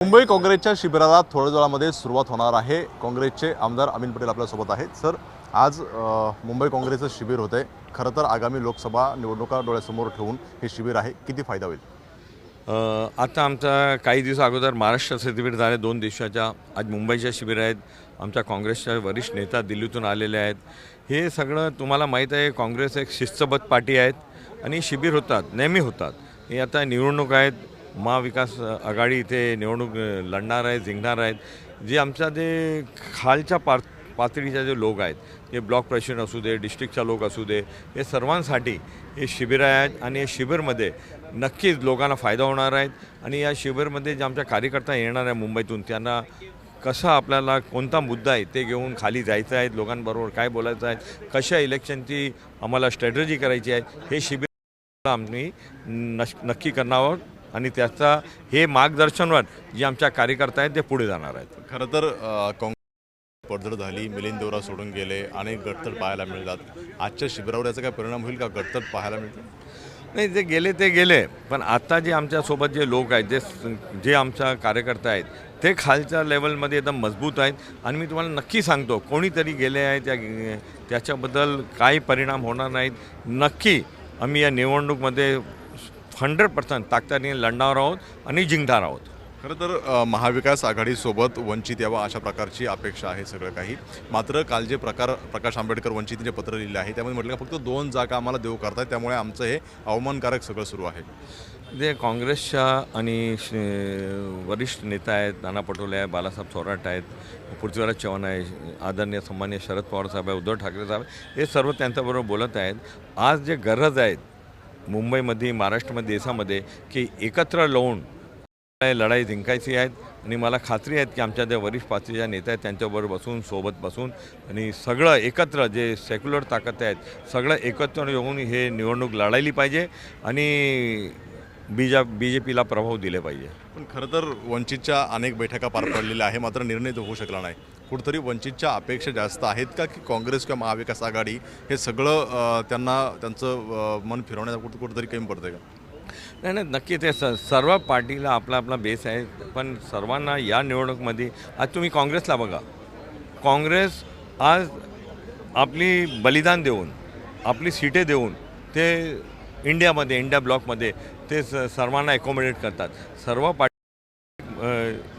मुंबई काँग्रेसच्या शिबिराला थोड्या वेळामध्ये सुरुवात होणार आहे। काँग्रेसचे आमदार अमिन पटेल आपल्यासोबत आहेत। सर, आज मुंबई काँग्रेसचं शिबिर होते। खरं तर आगामी लोकसभा निवडणुका डोळ्यासमोर ठेवून हे शिबिर आहे, किती फायदा होईल? आता आमचा काही दिवस अगोदर महाराष्ट्र शिबिर झाले 2 दिवसाच्या। आज मुंबईच्या शिबिर आहेत। आमच्या काँग्रेसच्या वरिष्ठ नेता दिल्लीतून आलेले आहेत। हे सगळं तुम्हाला माहीत आहे, काँग्रेस एक शिस्तबद्ध पार्टी आहेत आणि शिबिर होतात, नेहमी होतात। हे आता निवडणूक आहेत, महाविकास आघाडी इथे निवडणूक लढणार आहे, जिंकणार आहेत। जे आमच्या जे खालच्या पातळीचे जे लोक आहेत, जे ब्लॉक प्रेसिडेंट असू दे, डिस्ट्रिक्टचा लोक असू दे, हे सर्वांसाठी हे शिबिर आहेत आणि या शिबिरमध्ये नक्कीच लोकांना फायदा होणार आहे। आणि या शिबिरमध्ये जे आमच्या कार्यकर्ता येणार आहे मुंबईतून, त्यांना कसं आपल्याला कोणता मुद्दा आहे ते घेऊन खाली जायचं आहे, लोकांबरोबर काय बोलायचं आहे, कशा इलेक्शनची आम्हाला स्ट्रॅटेजी करायची आहे, हे शिबिर आम्ही नक्की करणार आहोत आणि त्याचा हे मार्गदर्शनवर जे आमच्या कार्यकर्ता आहेत ते पुढे जाणार आहेत। खरं तर काँग्रेस पडझड झाली, मिलिंद देवरा सोडून गेले, अनेक गटतट पाहायला मिळतात। आजच्या शिबिरावर याचा काय परिणाम होईल का? गटतट पाहायला मिळतं? नाही, जे गेले ते गेले, पण आता जे आमच्यासोबत जे लोक आहेत, जे आमच्या कार्यकर्ता आहेत, ते खालच्या लेवलमध्ये एकदम मजबूत आहेत। आणि मी तुम्हाला नक्की सांगतो, कोणीतरी गेले आहे त्याच्याबद्दल काही परिणाम होणार नाहीत। नक्की आम्ही या निवडणूकमध्ये 100% ताकदीने लढणार आहोत आणि जिंकणार आहोत। खरं तर महाविकास आघाडीसोबत वंचित यावं अशा प्रकारची अपेक्षा आहे सगळं काही। मात्र काल जे प्रकाश आंबेडकर वंचितने पत्र लिहिलं आहे, त्यामध्ये म्हटलं का फक्त 2 जागा आम्हाला देऊ करतायत, त्यामुळे आमचं हे अवमानकारक सगळं सुरू आहे। जे काँग्रेसच्या आणि वरिष्ठ नेता आहेत, नाना पटोले आहे, बालासाहेब थोरात आहेत, पृथ्वीराज चव्हाण आहे, आदरणीय सन्माननीय शरद पवार साहेब आहे, उद्धव ठाकरे साहेब, हे सर्व त्यांच्याबरोबर बोलत आहेत। आज जे गरज आहेत मुंबईमध्ये, महाराष्ट्रामध्ये, देशामध्ये, की एकत्र लावून लढाई जिंकायची आहेत। आणि मला खात्री आहे की आमच्या ज्या वरिष्ठ पातळीच्या नेते आहेत त्यांच्याबरोबर बसून, सोबत बसून आणि सगळं एकत्र जे सेक्युलर ताकद आहेत, सगळं एकत्र येऊन हे निवडणूक लढायली पाहिजे आणि BJPला प्रभाव दिले पाहिजे। पण खरं तर वंचितच्या अनेक बैठका पार पडलेल्या आहे, मात्र निर्णय तो होऊ शकला नाही। कुठंतरी वंचितच्या अपेक्षा जास्त आहेत का, की काँग्रेस किंवा महाविकास आघाडी हे सगळं त्यांचं मन फिरवण्यात कुठंतरी कमी पडतं का? नाही, नक्की ते सर्व पार्टीला आपला आपला बेस आहे, पण सर्वांना या निवडणुकीमध्ये आज तुम्ही काँग्रेसला बघा, काँग्रेस आज आपली बलिदान देऊन, आपली सीटे देऊन ते इंडिया ब्लॉकमध्ये ते सर्वांना ॲकोमोडेट करतात। सर्व पार्टी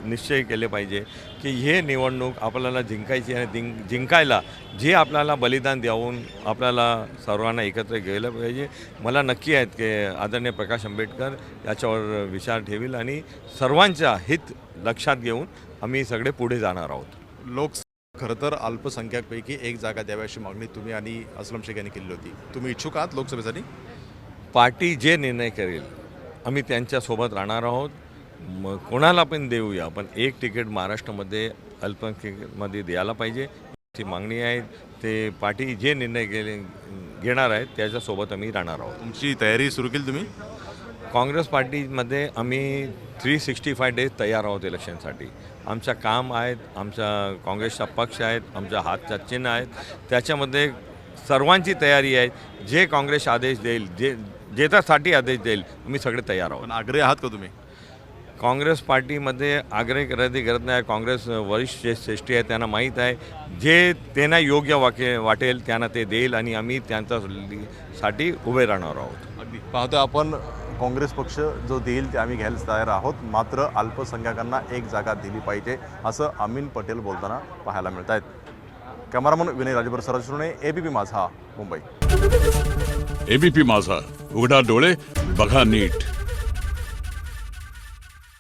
निश्चय केले पाहिजे की हे निवडणूक आपल्याला जिंकायची आणि जिंकायला जे आपल्याला बलिदान देऊन आपल्याला सर्वांना एकत्र गेलं पाहिजे। मला नक्की आहेत की आदरणीय प्रकाश आंबेडकर याच्यावर विचार ठेवील आणि सर्वांच्या हित लक्षात घेऊन आम्ही सगळे पुढे जाणार आहोत। खरं तर अल्पसंख्याकपैकी 1 जागा द्यावी अशी मागणी तुम्ही आणि असलम शेख यांनी केली होती। तुम्ही इच्छुक आहात लोकसभेसाठी? पार्टी जे निर्णय करेल आम्ही त्यांच्यासोबत राहणार आहोत। कोणाला पण देऊया, पण 1 तिकीट महाराष्ट्रामध्ये अल्पसंख्याकमध्ये द्यायला पाहिजे, ती मागणी आहे। ते पार्टी जे निर्णय घेणार आहेत त्याच्यासोबत आम्ही राहणार आहोत। तुमची तयारी सुरू केली तुम्ही? काँग्रेस पार्टीमध्ये आम्ही 365 डेज तयार आहोत इलेक्शनसाठी। आमचं काम आहेत, आमचा काँग्रेसचा पक्ष आहेत, आमच्या हातचा चिन्ह आहेत, त्याच्यामध्ये सर्वांची तयारी आहे। जे काँग्रेस आदेश देईल, ज्याच्यासाठी आदेश देईल, आम्ही सगळे तयार आहोत। पण आग्रही आहात का तुम्ही? काँग्रेस पार्टीमध्ये आग्रह करायची गरज नाही। काँग्रेस वरिष्ठ जे श्रेष्ठी आहे त्यांना माहीत आहे, जे त्यांना योग्य वाटेल त्यांना ते देईल आणि आम्ही त्यांच्यासाठी उभे राहणार आहोत। अगदी पाहतो आपण, काँग्रेस पक्ष जो देईल ते आम्ही घ्यायला तयार आहोत, मात्र अल्पसंख्याकांना 1 जागा दिली पाहिजे असं अमिन पटेल बोलताना पाहायला मिळत आहेत। कॅमेरामन विनय राजभर सरसुणे, ABP माझा, मुंबई। ABP माझा, उघडा डोळे बघा नीट।